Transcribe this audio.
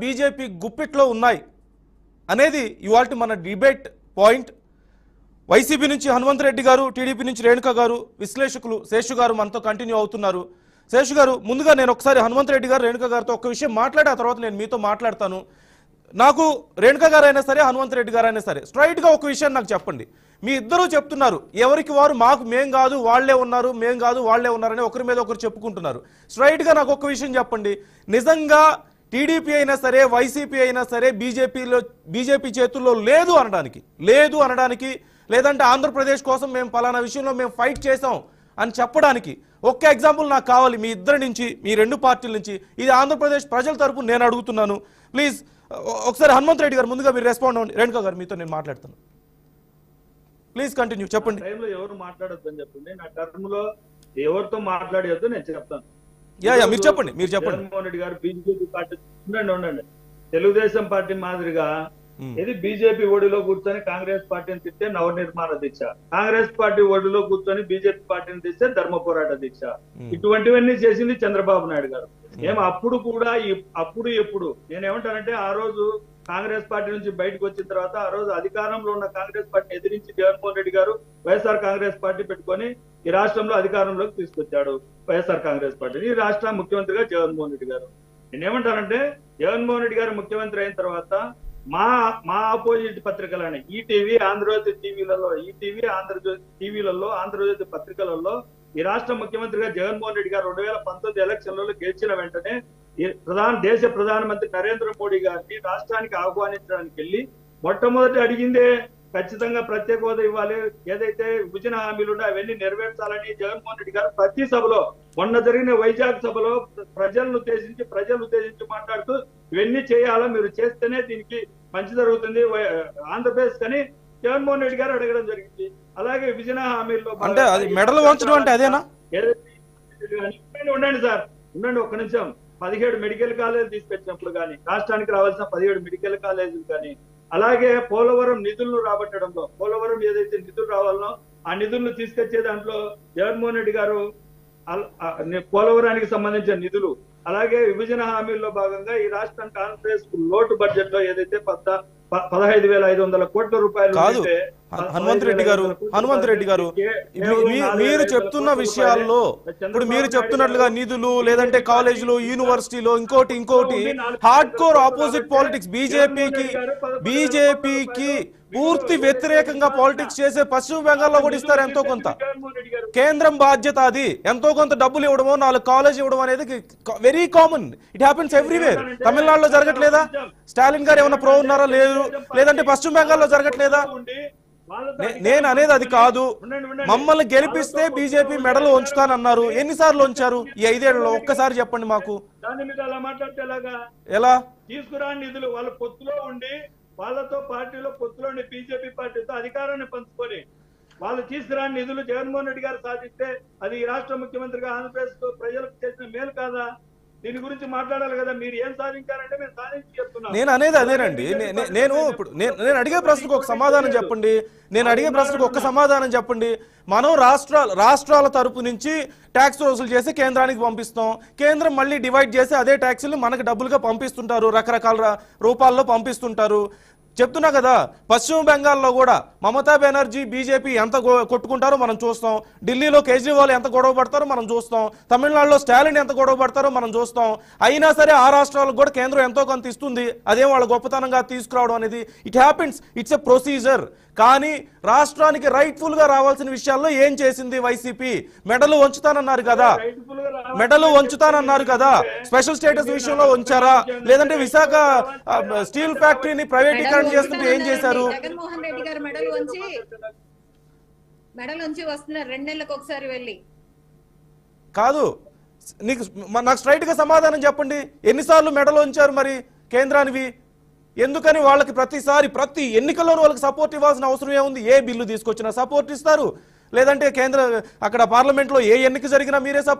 BJP గుప్పిట్లో ఉన్నాయి అనేది ఇవాల్టి మన డిబేట్ పాయింట్. వైసీపీ నుంచి హనుమంత్ రెడ్డి గారు, టీడీపీ నుంచి రేణుక గారు, విశ్లేషకులు శేషు గారు మనతో కంటిన్యూ అవుతున్నారు. శేషు గారు, ముందుగా నేను ఒకసారి హనుమంత్ రెడ్డి గారు, రేణుక గారితో ఒక విషయం మాట్లాడి ఆ తర్వాత నేను మీతో మాట్లాడతాను. నాకు రేణుక గారు అయినా సరే, హనుమంత్ రెడ్డి గారు అయినా సరే, స్ట్రైట్గా ఒక విషయం నాకు చెప్పండి. మీ ఇద్దరూ చెప్తున్నారు ఎవరికి వారు మాకు మేం కాదు వాళ్లే ఉన్నారు, మేం కాదు వాళ్లే ఉన్నారని ఒకరి మీద ఒకరు చెప్పుకుంటున్నారు. స్ట్రైట్గా నాకు ఒక విషయం చెప్పండి, నిజంగా టీడీపీ అయినా సరే, వైసీపీ అయినా సరే బీజేపీ చేతుల్లో లేదు అనడానికి లేదంటే ఆంధ్రప్రదేశ్ కోసం మేము పలానా విషయంలో మేము ఫైట్ చేసాం అని చెప్పడానికి ఒక్క ఎగ్జాంపుల్ నాకు కావాలి మీ ఇద్దరి నుంచి, మీ రెండు పార్టీల నుంచి. ఇది ఆంధ్రప్రదేశ్ ప్రజల తరపు నేను అడుగుతున్నాను. ప్లీజ్ ఒకసారి హనుమంత్ రెడ్డి గారు ముందుగా మీరు రెస్పాండ్ అవ్వండి. రేణుక గారు మీతో నేను మాట్లాడుతాను. ప్లీజ్ కంటిన్యూ, చెప్పండి. టైంలో ఎవరు మాట్లాడొద్దు అని చెప్పండి, నా టర్మ్ లో ఎవరితో మాట్లాడేద్దు నేను చెప్తాను. మీరు చెప్పండి. జగన్మోహన్ రెడ్డి గారు బీజేపీ పార్టీ ఉండండి తెలుగుదేశం పార్టీ మాదిరిగా ఇది బీజేపీ ఒడిలో కూర్చొని కాంగ్రెస్ పార్టీని తిట్టే నవనిర్మాణ దీక్ష, కాంగ్రెస్ పార్టీ ఒడిలో కూర్చొని బీజేపీ పార్టీని తిట్టే ధర్మ పోరాట దీక్ష, ఇటువంటివన్నీ చేసింది చంద్రబాబు నాయుడు గారు. ఏమో అప్పుడు కూడా ఎప్పుడు నేనేమంటానంటే, ఆ రోజు కాంగ్రెస్ పార్టీ నుంచి బయటకు వచ్చిన తర్వాత ఆ రోజు అధికారంలో ఉన్న కాంగ్రెస్ పార్టీని ఎదిరించి జగన్మోహన్ రెడ్డి గారు వైఎస్ఆర్ కాంగ్రెస్ పార్టీ పెట్టుకొని ఈ రాష్ట్రంలో అధికారంలోకి తీసుకొచ్చాడు. వైఎస్ఆర్ కాంగ్రెస్ పార్టీని ఈ రాష్ట్ర ముఖ్యమంత్రిగా జగన్మోహన్ రెడ్డి గారు. నేనేమంటానంటే, జగన్మోహన్ రెడ్డి గారు ముఖ్యమంత్రి అయిన తర్వాత మా ఆపోజిట్ పత్రికలని ఈటీవీ, ఆంధ్రజ్యోతి టీవీలలో, ఈటీవీ, ఆంధ్రజ్యోతి టీవీలలో, ఆంధ్రజ్యోతి పత్రికలలో ఈ రాష్ట్ర ముఖ్యమంత్రిగా జగన్మోహన్ రెడ్డి గారు 2019 ఎలక్షన్లలో గెలిచిన వెంటనే దేశ ప్రధానమంత్రి నరేంద్ర మోడీ గారిని రాష్ట్రానికి ఆహ్వానించడానికి వెళ్ళి మొట్టమొదటి అడిగిందే ఖచ్చితంగా ప్రత్యేక హోదా ఇవ్వాలి, ఏదైతే విభజన హామీలు ఉన్నాయో అవన్నీ నెరవేర్చాలని జగన్మోహన్ రెడ్డి గారు ప్రతి సభలో, మొన్న జరిగిన వైజాగ్ సభలో ప్రజలను ఉద్దేశించి మాట్లాడుతూ ఇవన్నీ చేయాలా, మీరు చేస్తేనే దీనికి మంచి జరుగుతుంది ఆంధ్రప్రదేశ్ కని జగన్మోహన్ రెడ్డి గారు అడగడం జరిగింది. అలాగే విభజన హామీల్లో అంటే అది మెడల్ వంచడం అంటే అదేనా? ఉండండి ఒక్క నిమిషం. 17 మెడికల్ కాలేజీలు తీసుకొచ్చినప్పుడు కానీ, రాష్ట్రానికి రావాల్సిన 17 మెడికల్ కాలేజీలు కానీ, అలాగే పోలవరం నిధులను రాబట్టడంలో, పోలవరం ఏదైతే నిధులు రావాలనో ఆ నిధులను తీసుకొచ్చే దాంట్లో జగన్మోహన్ రెడ్డి గారు పోలవరానికి సంబంధించిన నిధులు, అలాగే విభజన హామీల్లో భాగంగా ఈ రాష్ట్రానికి ఆంధ్రప్రదేశ్ లోటు బడ్జెట్ లో ఏదైతే 15,500 కోట్ల రూపాయలు హనుమంత్ రెడ్డి గారు మీరు చెప్తున్న విషయాల్లో ఇప్పుడు మీరు చెప్తున్నట్లుగా నిధులు, లేదంటే కాలేజీలు, యూనివర్సిటీలో ఇంకోటి హార్డ్ కోర్ ఆపోజిట్ పాలిటిక్స్, బీజేపీకి పూర్తి వ్యతిరేకంగా పాలిటిక్స్ చేసే పశ్చిమ బెంగాల్లో కూడా ఇస్తారు ఎంతో కొంత. కేంద్రం బాధ్యత అది. ఎంతో కొంత డబ్బులు ఇవ్వడమో, 4 కాలేజ్ ఇవ్వడం అనేది very common. It happens everywhere. తమిళనాడులో జరగట్లేదా? స్టాలిన్ గారు ఏమైనా ప్రో ఉన్నారా? లేదు. లేదంటే పశ్చిమ బెంగాల్లో జరగట్లేదా? నేను అనేది అది కాదు. మమ్మల్ని గెలిపిస్తే బీజేపీ మెడలు ఉంచుతానన్నారు. ఎన్నిసార్లు ఉంచారు ఈ 5 ఏళ్లలో? ఒక్కసారి చెప్పండి మాకు. ఎలా తీసుకురాని నిధులు వాళ్ళ పొత్తులో ఉండి, వాళ్ళతో పార్టీలో పొత్తులోని బీజేపీ పార్టీతో అధికారాన్ని పంచుకొని వాళ్ళు తీసుకురాని నిధులు జగన్మోహన్ రెడ్డి గారు సాధిస్తే అది ఈ రాష్ట్ర ముఖ్యమంత్రిగా ఆంధ్రప్రదేశ్ ప్రజలకు చేసిన మేలు కాదా? దీని గురించి మాట్లాడాలి కదా. మీరు ఏం సాధించారంటే మేము సాధించి చెప్తున్నాం. నేను అనేది అదేనండి. నేను అడిగే ప్రశ్నకు ఒక సమాధానం చెప్పండి. మనం రాష్ట్రాల తరపు నుంచి ట్యాక్స్ వసూలు చేసి కేంద్రానికి పంపిస్తాం. కేంద్రం మళ్ళీ డివైడ్ చేసి అదే ట్యాక్స్లు మనకు డబ్బులుగా పంపిస్తుంటారు, రకరకాల రూపాల్లో పంపిస్తుంటారు. చెప్తున్నా కదా, పశ్చిమ బెంగాల్లో కూడా మమతా బెనర్జీ బీజేపీ ఎంత కొట్టుకుంటారో మనం చూస్తాం. ఢిల్లీలో కేజ్రీవాల్ ఎంత గొడవ పడతారో మనం చూస్తాం. తమిళనాడులో స్టాలిన్ ఎంత గొడవ పడతారో మనం చూస్తాం. అయినా సరే ఆ రాష్ట్రాలకు కూడా కేంద్రం ఎంతో కొంత ఇస్తుంది. అదే వాళ్ళ గొప్పతనంగా తీసుకురావడం అనేది it happens. It's a procedure. కానీ రాష్ట్రానికి రైట్ఫుల్ గా రావాల్సిన విషయాల్లో ఏం చేసింది వైసీపీ? మెడలు వంచుతానన్నారు కదా. స్పెషల్ స్టేటస్ విషయంలో ఉంచారా? లేదంటే విశాఖ స్టీల్ ఫ్యాక్టరీని ప్రైవేటీకరణ చేస్తుంటే ఏం చేశారు? జగన్మోహన్ రెడ్డి గారు మెడలు వంచి వస్తున్నారు 2 నెలలకు ఒకసారి వెళ్ళి. కాదు, నాకు స్ట్రైట్ గా సమాధానం చెప్పండి. ఎన్నిసార్లు మెడలు ఉంచారు మరి కేంద్రానికి? ఎందుకని వాళ్ళకి ప్రతి ఎన్నికల్లోనూ వాళ్ళకి సపోర్ట్ ఇవ్వాల్సిన అవసరం ఏముంది? ఏ బిల్లు తీసుకొచ్చినా సపోర్ట్ ఇస్తారు. లేదంటే అక్కడ పార్లమెంట్లో ఏ ఎన్నిక జరిగినా మీరే సపోర్ట్